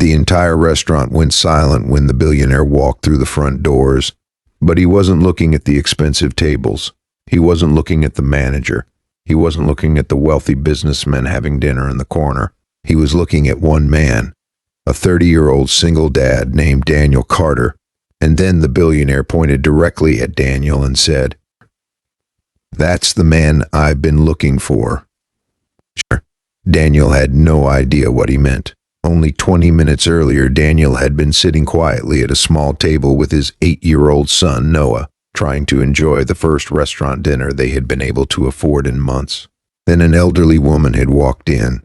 The entire restaurant went silent when the billionaire walked through the front doors, but he wasn't looking at the expensive tables. He wasn't looking at the manager. He wasn't looking at the wealthy businessmen having dinner in the corner. He was looking at one man, a 30-year-old single dad named Daniel Carter. And then the billionaire pointed directly at Daniel and said, "That's the man I've been looking for." Daniel had no idea what he meant. Only 20 minutes earlier, Daniel had been sitting quietly at a small table with his 8-year-old son, Noah, trying to enjoy the first restaurant dinner they had been able to afford in months. Then an elderly woman had walked in.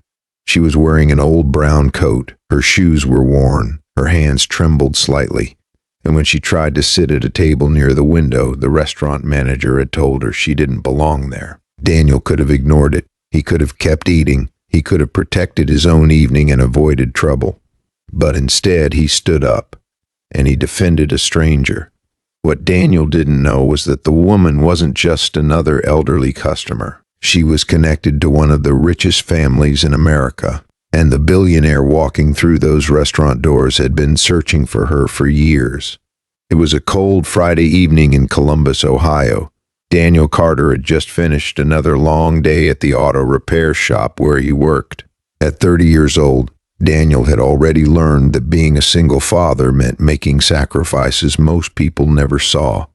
She was wearing an old brown coat. Her shoes were worn. Her hands trembled slightly. And when she tried to sit at a table near the window, the restaurant manager had told her she didn't belong there. Daniel could have ignored it. He could have kept eating. He could have protected his own evening and avoided trouble. But instead, he stood up, and he defended a stranger. What Daniel didn't know was that the woman wasn't just another elderly customer. She was connected to one of the richest families in America, and the billionaire walking through those restaurant doors had been searching for her for years. It was a cold Friday evening in Columbus, Ohio. Daniel Carter had just finished another long day at the auto repair shop where he worked. At 30 years old, Daniel had already learned that being a single father meant making sacrifices most people never saw.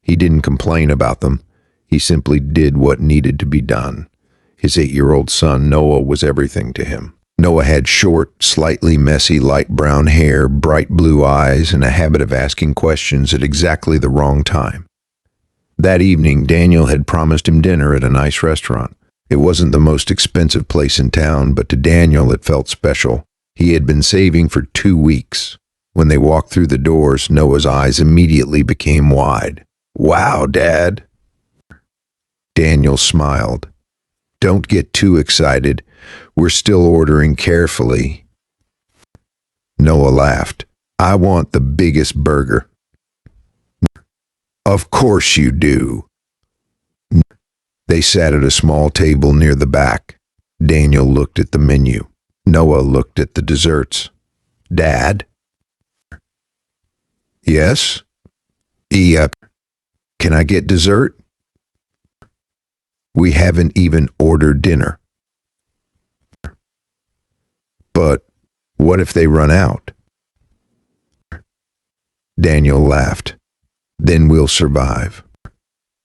He didn't complain about them. He simply did what needed to be done. His 8-year-old son, Noah, was everything to him. Noah had short, slightly messy light brown hair, bright blue eyes, and a habit of asking questions at exactly the wrong time. That evening, Daniel had promised him dinner at a nice restaurant. It wasn't the most expensive place in town, but to Daniel it felt special. He had been saving for 2 weeks. When they walked through the doors, Noah's eyes immediately became wide. "Wow, Dad." Daniel smiled. "Don't get too excited. We're still ordering carefully." Noah laughed. "I want the biggest burger." "Of course you do." They sat at a small table near the back. Daniel looked at the menu. Noah looked at the desserts. "Dad?" "Yes?" Can I get dessert?" "We haven't even ordered dinner." "But what if they run out?" Daniel laughed. "Then we'll survive."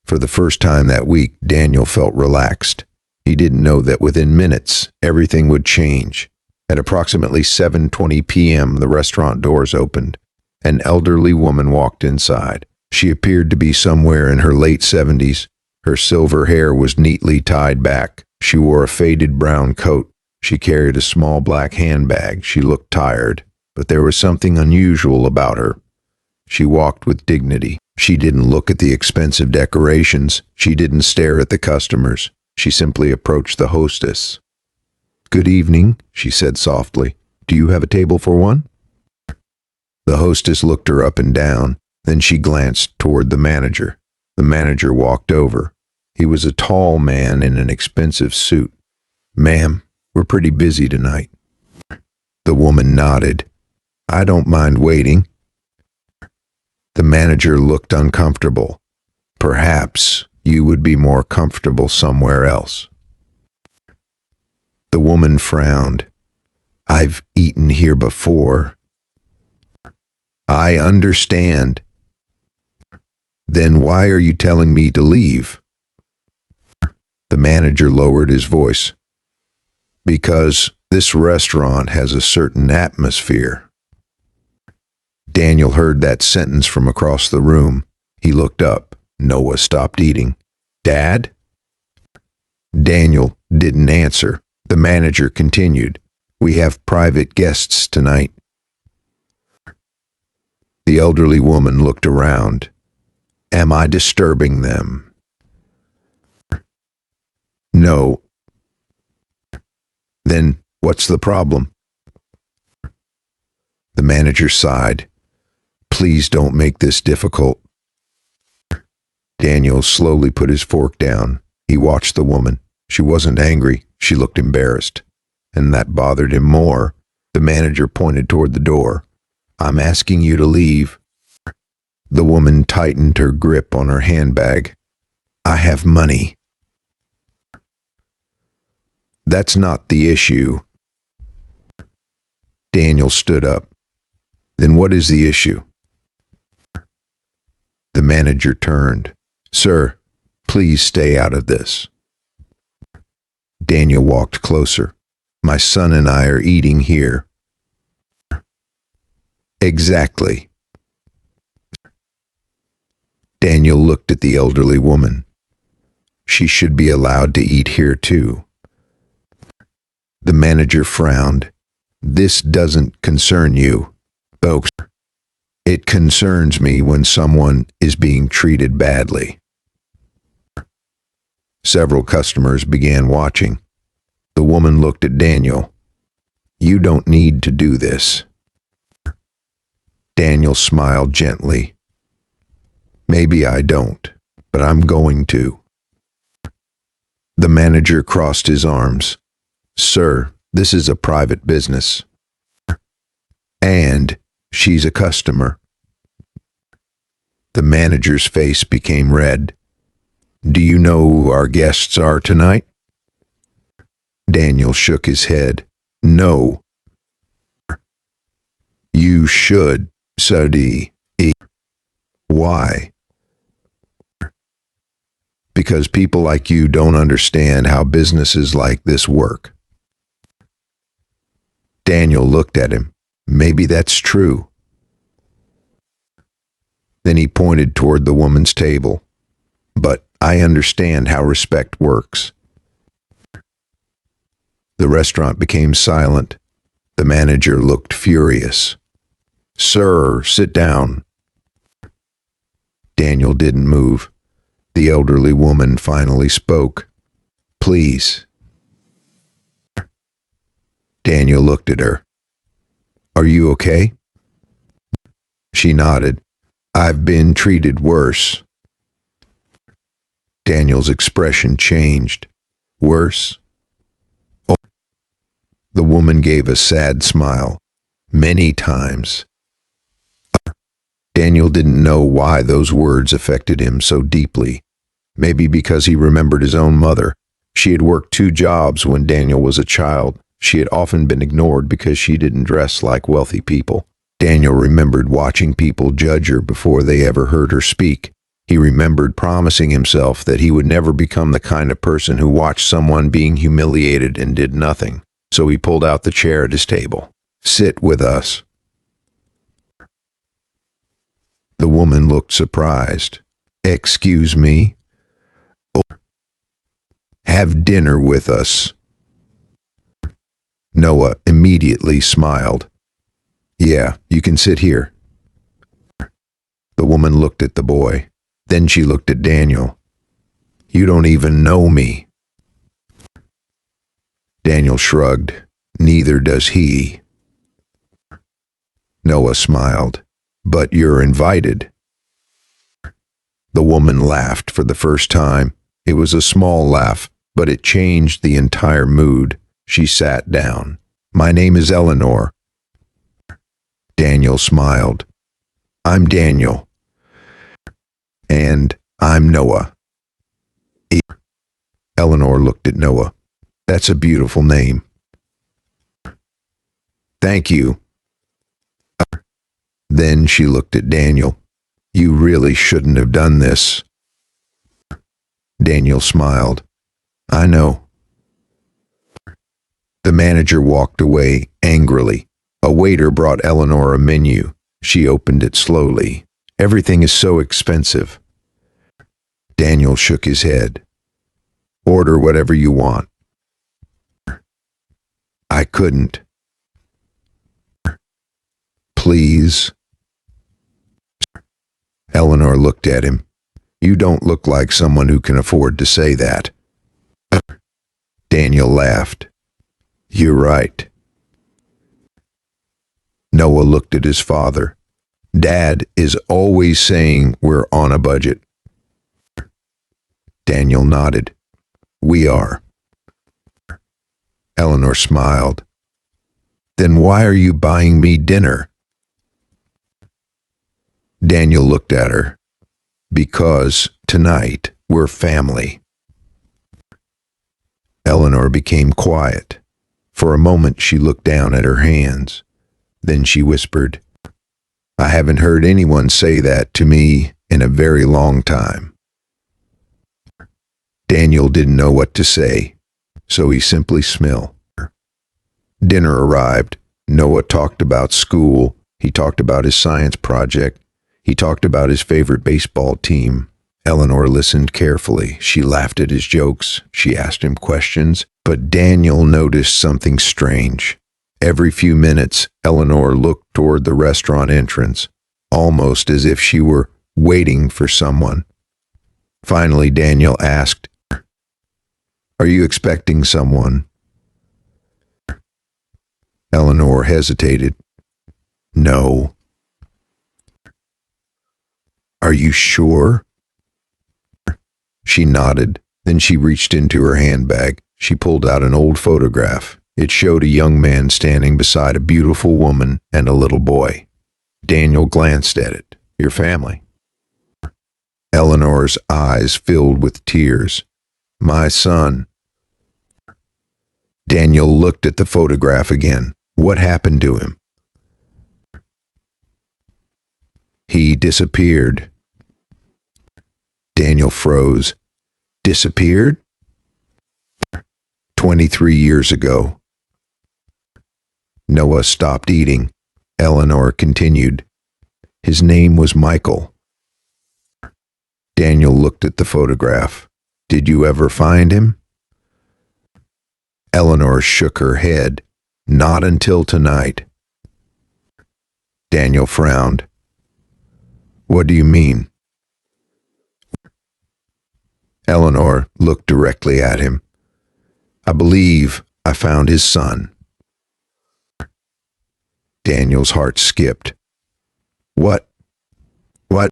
For the first time that week, Daniel felt relaxed. He didn't know that within minutes, everything would change. At approximately 7:20 p.m., the restaurant doors opened. An elderly woman walked inside. She appeared to be somewhere in her late 70s. Her silver hair was neatly tied back. She wore a faded brown coat. She carried a small black handbag. She looked tired, but there was something unusual about her. She walked with dignity. She didn't look at the expensive decorations. She didn't stare at the customers. She simply approached the hostess. "Good evening," she said softly. "Do you have a table for one?" The hostess looked her up and down. Then she glanced toward the manager. The manager walked over. He was a tall man in an expensive suit. "Ma'am, we're pretty busy tonight." The woman nodded. "I don't mind waiting." The manager looked uncomfortable. "Perhaps you would be more comfortable somewhere else." The woman frowned. "I've eaten here before." "I understand." "Then why are you telling me to leave?" The manager lowered his voice. "Because this restaurant has a certain atmosphere." Daniel heard that sentence from across the room. He looked up. Noah stopped eating. "Dad?" Daniel didn't answer. The manager continued. "We have private guests tonight." The elderly woman looked around. "Am I disturbing them?" "No." "Then what's the problem?" The manager sighed. "Please don't make this difficult." Daniel slowly put his fork down. He watched the woman. She wasn't angry. She looked embarrassed. And that bothered him more. The manager pointed toward the door. I'm asking you to leave. The woman tightened her grip on her handbag. I have money. That's not the issue. Daniel stood up. Then what is the issue? The manager turned. Sir, please stay out of this. Daniel walked closer. My son and I are eating here. Exactly. Daniel looked at the elderly woman. She should be allowed to eat here too. The manager frowned. This doesn't concern you. Oh, it concerns me when someone is being treated badly. Several customers began watching. The woman looked at Daniel. You don't need to do this. Daniel smiled gently. Maybe I don't, but I'm going to. The manager crossed his arms. Sir, this is a private business. And she's a customer. The manager's face became red. Do you know who our guests are tonight? Daniel shook his head. No. You should, Sadi. Why? Because people like you don't understand how businesses like this work. Daniel looked at him. Maybe that's true. Then he pointed toward the woman's table. But I understand how respect works. The restaurant became silent. The manager looked furious. Sir, sit down. Daniel didn't move. The elderly woman finally spoke. Please. Daniel looked at her. Are you okay? She nodded. I've been treated worse. Daniel's expression changed. Worse? Oh. The woman gave a sad smile. Many times. Daniel didn't know why those words affected him so deeply. Maybe because he remembered his own mother. She had worked 2 jobs when Daniel was a child. She had often been ignored because she didn't dress like wealthy people. Daniel remembered watching people judge her before they ever heard her speak. He remembered promising himself that he would never become the kind of person who watched someone being humiliated and did nothing. So he pulled out the chair at his table. Sit with us. The woman looked surprised. Excuse me? Oh. Have dinner with us. Noah immediately smiled. Yeah, you can sit here. The woman looked at the boy. Then she looked at Daniel. You don't even know me. Daniel shrugged. Neither does he. Noah smiled. But you're invited. The woman laughed for the first time. It was a small laugh, but it changed the entire mood. She sat down. My name is Eleanor. Daniel smiled. I'm Daniel. And I'm Noah. Eleanor looked at Noah. That's a beautiful name. Thank you. Then she looked at Daniel. You really shouldn't have done this. Daniel smiled. I know. The manager walked away angrily. A waiter brought Eleanor a menu. She opened it slowly. Everything is so expensive. Daniel shook his head. Order whatever you want. I couldn't. Please. Eleanor looked at him. You don't look like someone who can afford to say that. Daniel laughed. You're right. Noah looked at his father. Dad is always saying we're on a budget. Daniel nodded. We are. Eleanor smiled. Then why are you buying me dinner? Daniel looked at her. Because tonight we're family. Eleanor became quiet. For a moment she looked down at her hands. Then she whispered, I haven't heard anyone say that to me in a very long time. Daniel didn't know what to say, so he simply smiled. Dinner arrived. Noah talked about school. He talked about his science project. He talked about his favorite baseball team. Eleanor listened carefully. She laughed at his jokes. She asked him questions. But Daniel noticed something strange. Every few minutes, Eleanor looked toward the restaurant entrance, almost as if she were waiting for someone. Finally, Daniel asked, Are you expecting someone? Eleanor hesitated. No. Are you sure? She nodded. Then she reached into her handbag. She pulled out an old photograph. It showed a young man standing beside a beautiful woman and a little boy. Daniel glanced at it. Your family. Eleanor's eyes filled with tears. My son. Daniel looked at the photograph again. What happened to him? He disappeared. Daniel froze. Disappeared? 23 years ago. Noah stopped eating. Eleanor continued. His name was Michael. Daniel looked at the photograph. Did you ever find him? Eleanor shook her head. Not until tonight. Daniel frowned. What do you mean? Eleanor looked directly at him. I believe I found his son. Daniel's heart skipped. What? What?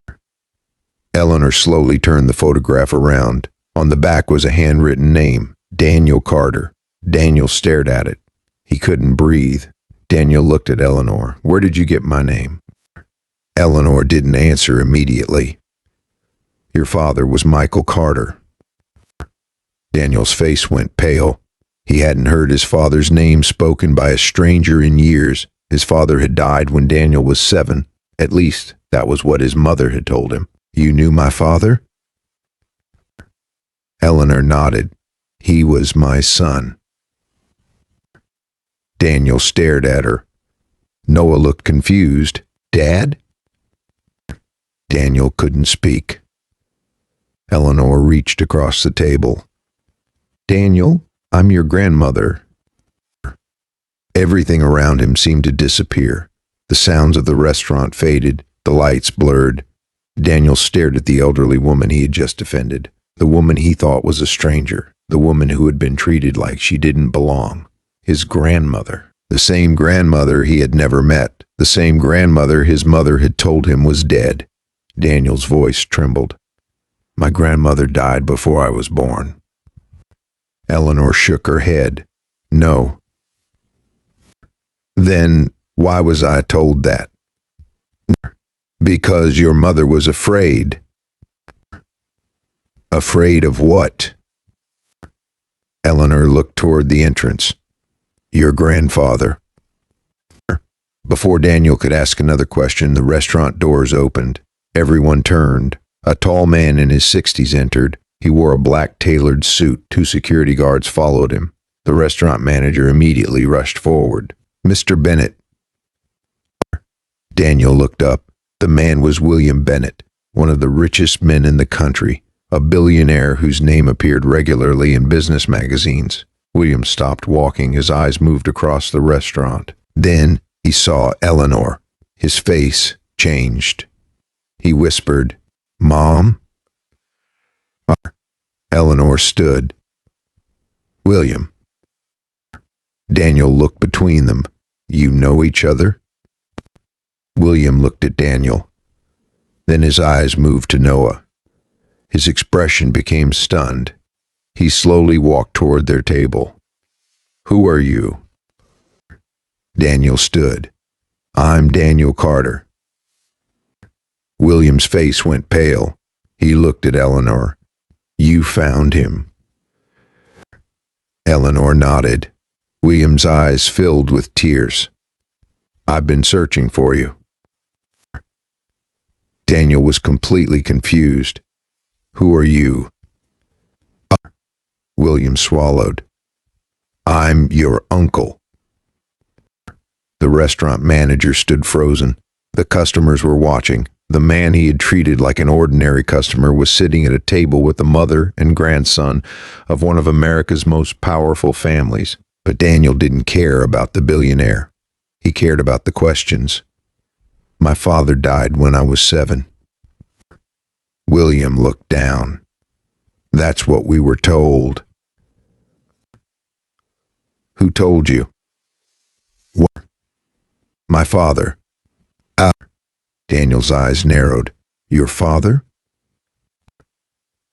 Eleanor slowly turned the photograph around. On the back was a handwritten name, Daniel Carter. Daniel stared at it. He couldn't breathe. Daniel looked at Eleanor. Where did you get my name? Eleanor didn't answer immediately. Your father was Michael Carter. Daniel's face went pale. He hadn't heard his father's name spoken by a stranger in years. His father had died when Daniel was 7. At least, that was what his mother had told him. You knew my father? Eleanor nodded. He was my son. Daniel stared at her. Noah looked confused. Dad? Daniel couldn't speak. Eleanor reached across the table. Daniel, I'm your grandmother. Everything around him seemed to disappear. The sounds of the restaurant faded. The lights blurred. Daniel stared at the elderly woman he had just offended. The woman he thought was a stranger. The woman who had been treated like she didn't belong. His grandmother. The same grandmother he had never met. The same grandmother his mother had told him was dead. Daniel's voice trembled. My grandmother died before I was born. Eleanor shook her head. No. Then why was I told that? Because your mother was afraid. Afraid of what? Eleanor looked toward the entrance. Your grandfather. Before Daniel could ask another question, the restaurant doors opened. Everyone turned. A tall man in his 60s entered. He wore a black tailored suit. 2 security guards followed him. The restaurant manager immediately rushed forward. Mr. Bennett. Daniel looked up. The man was William Bennett, one of the richest men in the country, a billionaire whose name appeared regularly in business magazines. William stopped walking. His eyes moved across the restaurant. Then he saw Eleanor. His face changed. He whispered, Mom? Eleanor stood. William. Daniel looked between them. You know each other? William looked at Daniel. Then his eyes moved to Noah. His expression became stunned. He slowly walked toward their table. Who are you? Daniel stood. I'm Daniel Carter. William's face went pale. He looked at Eleanor. You found him. Eleanor nodded. William's eyes filled with tears. I've been searching for you. Daniel was completely confused. Who are you? William swallowed. I'm your uncle. The restaurant manager stood frozen. The customers were watching. The man he had treated like an ordinary customer was sitting at a table with the mother and grandson of one of America's most powerful families. But Daniel didn't care about the billionaire. He cared about the questions. My father died when I was 7. William looked down. That's what we were told. Who told you? What? My father. Daniel's eyes narrowed. Your father?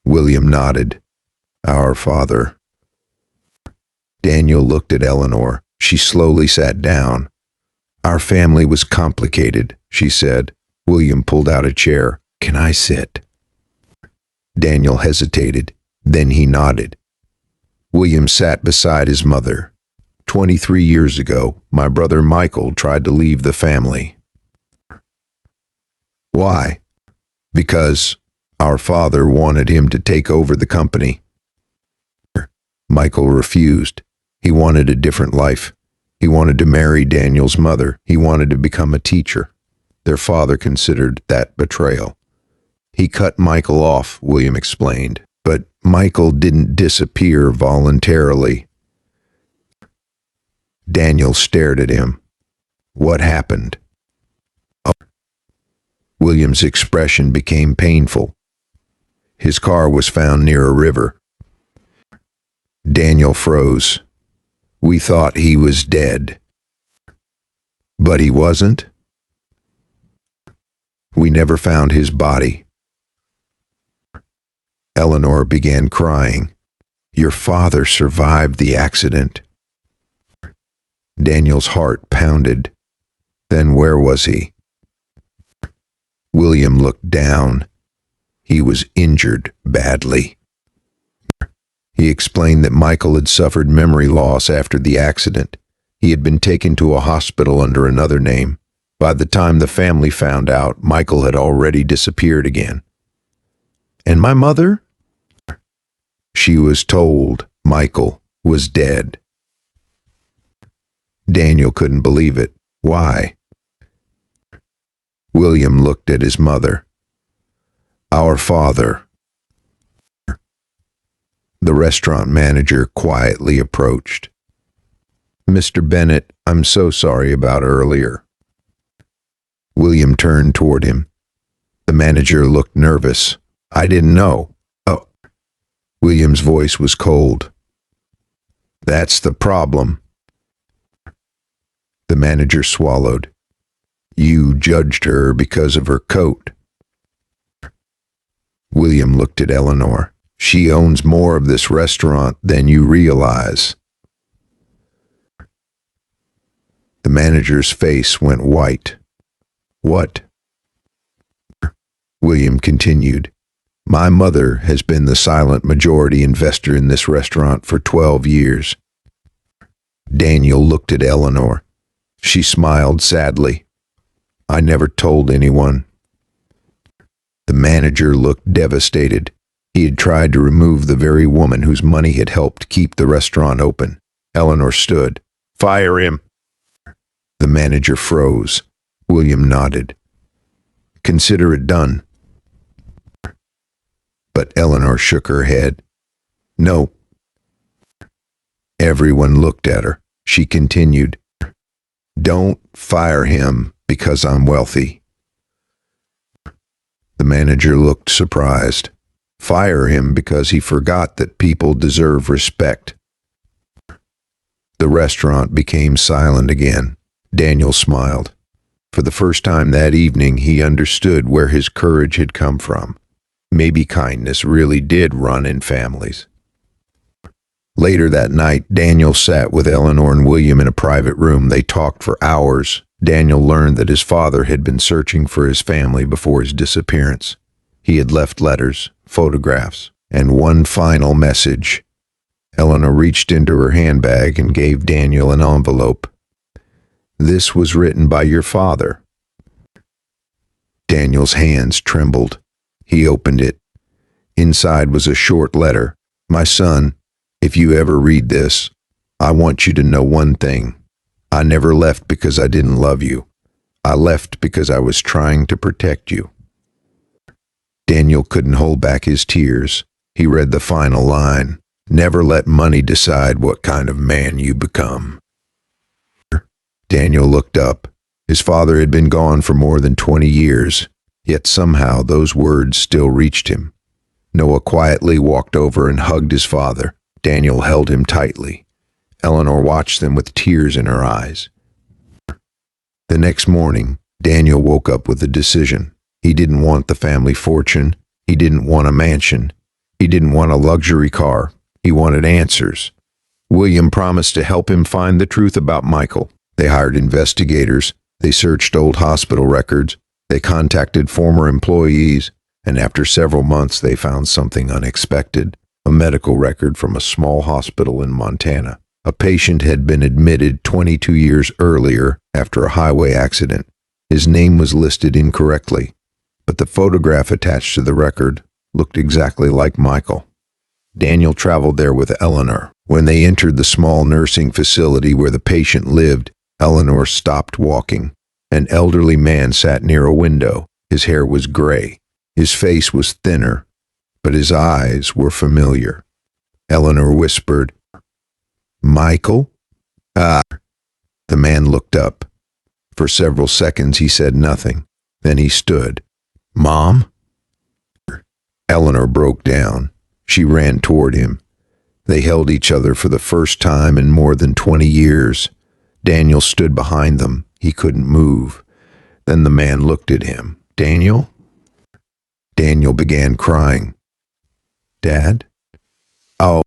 William nodded. Our father. Daniel looked at Eleanor. She slowly sat down. Our family was complicated, she said. William pulled out a chair. Can I sit? Daniel hesitated. Then he nodded. William sat beside his mother. 23 years ago, my brother Michael tried to leave the family. Why? Because our father wanted him to take over the company. Michael refused. He wanted a different life. He wanted to marry Daniel's mother. He wanted to become a teacher. Their father considered that betrayal. He cut Michael off, William explained. But Michael didn't disappear voluntarily. Daniel stared at him. What happened? Oh. William's expression became painful. His car was found near a river. Daniel froze. We thought he was dead. But he wasn't. We never found his body. Eleanor began crying. Your father survived the accident. Daniel's heart pounded. Then where was he? William looked down. He was injured badly. He explained that Michael had suffered memory loss after the accident. He had been taken to a hospital under another name. By the time the family found out, Michael had already disappeared again. And my mother? She was told Michael was dead. Daniel couldn't believe it. Why? William looked at his mother. Our father. The restaurant manager quietly approached. Mr. Bennett, I'm so sorry about earlier. William turned toward him. The manager looked nervous. I didn't know. Oh. William's voice was cold. That's the problem. The manager swallowed. You judged her because of her coat. William looked at Eleanor. She owns more of this restaurant than you realize. The manager's face went white. What? William continued. My mother has been the silent majority investor in this restaurant for 12 years. Daniel looked at Eleanor. She smiled sadly. I never told anyone. The manager looked devastated. He had tried to remove the very woman whose money had helped keep the restaurant open. Eleanor stood. Fire him. The manager froze. William nodded. Consider it done. But Eleanor shook her head. No. Everyone looked at her. She continued. Don't fire him because I'm wealthy. The manager looked surprised. Fire him because he forgot that people deserve respect. The restaurant became silent again. Daniel smiled. For the first time that evening, he understood where his courage had come from. Maybe kindness really did run in families. Later that night, Daniel sat with Eleanor and William in a private room. They talked for hours. Daniel learned that his father had been searching for his family before his disappearance. He had left letters, photographs, and one final message. Eleanor reached into her handbag and gave Daniel an envelope. "This was written by your father." Daniel's hands trembled. He opened it. Inside was a short letter. "My son, if you ever read this, I want you to know one thing. I never left because I didn't love you. I left because I was trying to protect you." Daniel couldn't hold back his tears. He read the final line. "Never let money decide what kind of man you become." Daniel looked up. His father had been gone for more than 20 years, yet somehow those words still reached him. Noah quietly walked over and hugged his father. Daniel held him tightly. Eleanor watched them with tears in her eyes. The next morning, Daniel woke up with a decision. He didn't want the family fortune. He didn't want a mansion. He didn't want a luxury car. He wanted answers. William promised to help him find the truth about Michael. They hired investigators. They searched old hospital records. They contacted former employees. And after several months, they found something unexpected. A medical record from a small hospital in Montana. A patient had been admitted 22 years earlier after a highway accident. His name was listed incorrectly, but the photograph attached to the record looked exactly like Michael. Daniel traveled there with Eleanor. When they entered the small nursing facility where the patient lived, Eleanor stopped walking. An elderly man sat near a window. His hair was gray. His face was thinner, but his eyes were familiar. Eleanor whispered, "Michael?" "Ah." The man looked up. For several seconds he said nothing. Then he stood. "Mom?" Eleanor broke down. She ran toward him. They held each other for the first time in more than 20 years. Daniel stood behind them. He couldn't move. Then the man looked at him. "Daniel?" Daniel began crying. "Dad?" "Oh."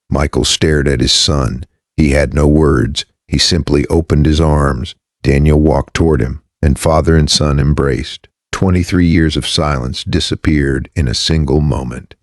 Michael stared at his son. He had no words. He simply opened his arms. Daniel walked toward him, and father and son embraced. 23 years of silence disappeared in a single moment.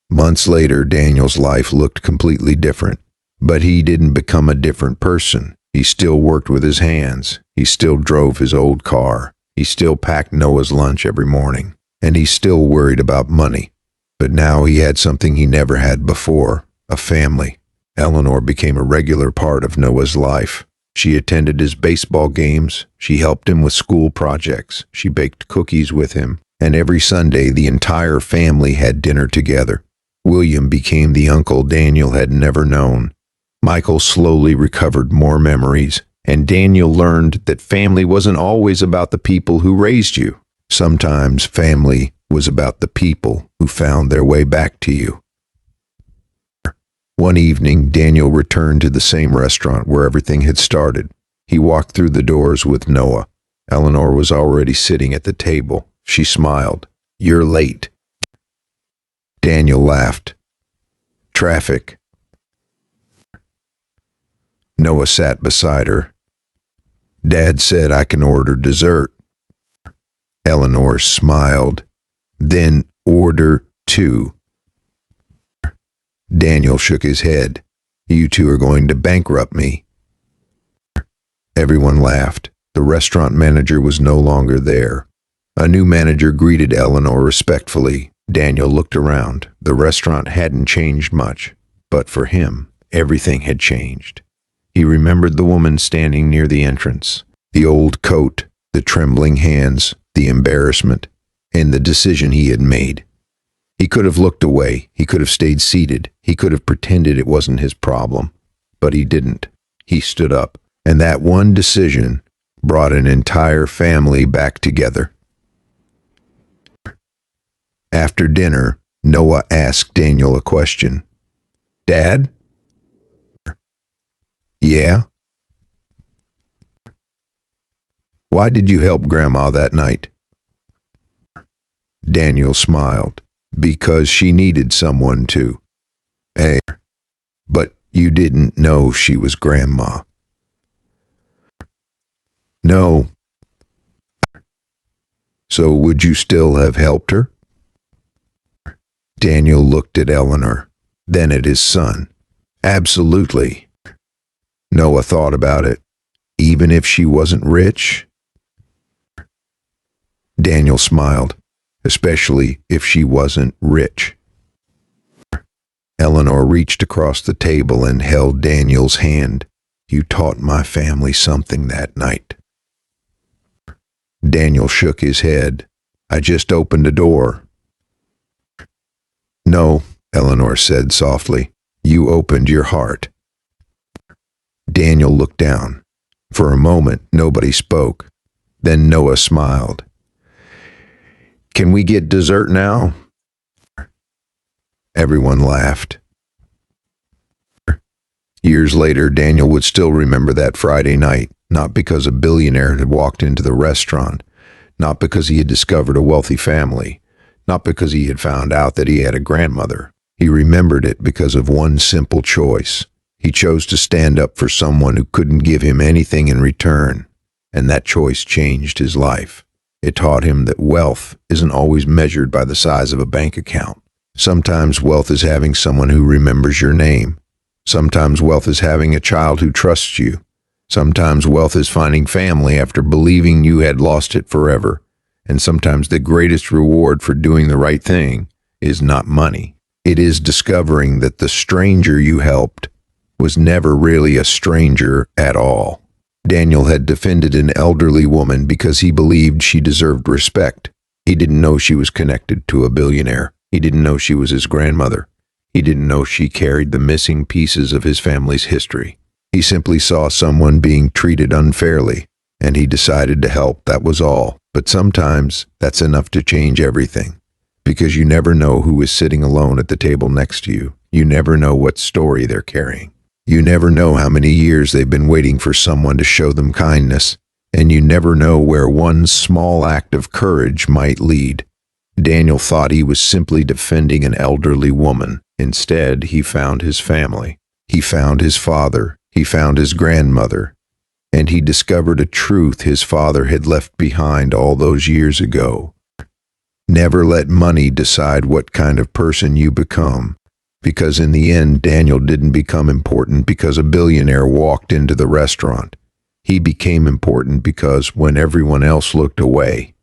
Months later, Daniel's life looked completely different. But he didn't become a different person. He still worked with his hands. He still drove his old car. He still packed Noah's lunch every morning. And he still worried about money. But now he had something he never had before, a family. Eleanor became a regular part of Noah's life. She attended his baseball games. She helped him with school projects. She baked cookies with him. And every Sunday, the entire family had dinner together. William became the uncle Daniel had never known. Michael slowly recovered more memories. And Daniel learned that family wasn't always about the people who raised you. Sometimes family was about the people who found their way back to you. One evening, Daniel returned to the same restaurant where everything had started. He walked through the doors with Noah. Eleanor was already sitting at the table. She smiled. "You're late." Daniel laughed. "Traffic." Noah sat beside her. "Dad said I can order dessert." Eleanor smiled. "Then order two." Daniel shook his head. "You two are going to bankrupt me." Everyone laughed. The restaurant manager was no longer there. A new manager greeted Eleanor respectfully. Daniel looked around. The restaurant hadn't changed much, but for him, everything had changed. He remembered the woman standing near the entrance, the old coat, the trembling hands, the embarrassment, and the decision he had made. He could have looked away. He could have stayed seated. He could have pretended it wasn't his problem. But he didn't. He stood up. And that one decision brought an entire family back together. After dinner, Noah asked Daniel a question. "Dad?" "Yeah?" "Why did you help Grandma that night?" Daniel smiled. "Because she needed someone to." "Hey." But you didn't know she was Grandma. No. So would you still have helped her? Daniel looked at Eleanor, then at his son. Absolutely. Noah thought about it. Even if she wasn't rich? Daniel smiled, especially if she wasn't rich. Eleanor reached across the table and held Daniel's hand. You taught my family something that night. Daniel shook his head. I just opened a door. No, Eleanor said softly. You opened your heart. Daniel looked down. For a moment, nobody spoke. Then Noah smiled. Can we get dessert now? Everyone laughed. Years later, Daniel would still remember that Friday night, not because a billionaire had walked into the restaurant, not because he had discovered a wealthy family, not because he had found out that he had a grandmother. He remembered it because of one simple choice. He chose to stand up for someone who couldn't give him anything in return, and that choice changed his life. It taught him that wealth isn't always measured by the size of a bank account. Sometimes wealth is having someone who remembers your name. Sometimes wealth is having a child who trusts you. Sometimes wealth is finding family after believing you had lost it forever. And sometimes the greatest reward for doing the right thing is not money. It is discovering that the stranger you helped was never really a stranger at all. Daniel had defended an elderly woman because he believed she deserved respect. He didn't know she was connected to a billionaire. He didn't know she was his grandmother. He didn't know she carried the missing pieces of his family's history. He simply saw someone being treated unfairly, and he decided to help, that was all. But sometimes that's enough to change everything. Because you never know who is sitting alone at the table next to you. You never know what story they're carrying. You never know how many years they've been waiting for someone to show them kindness. And you never know where one small act of courage might lead. Daniel thought he was simply defending an elderly woman. Instead, he found his family. He found his father. He found his grandmother. And he discovered a truth his father had left behind all those years ago. Never let money decide what kind of person you become. Because in the end, Daniel didn't become important because a billionaire walked into the restaurant. He became important because when everyone else looked away,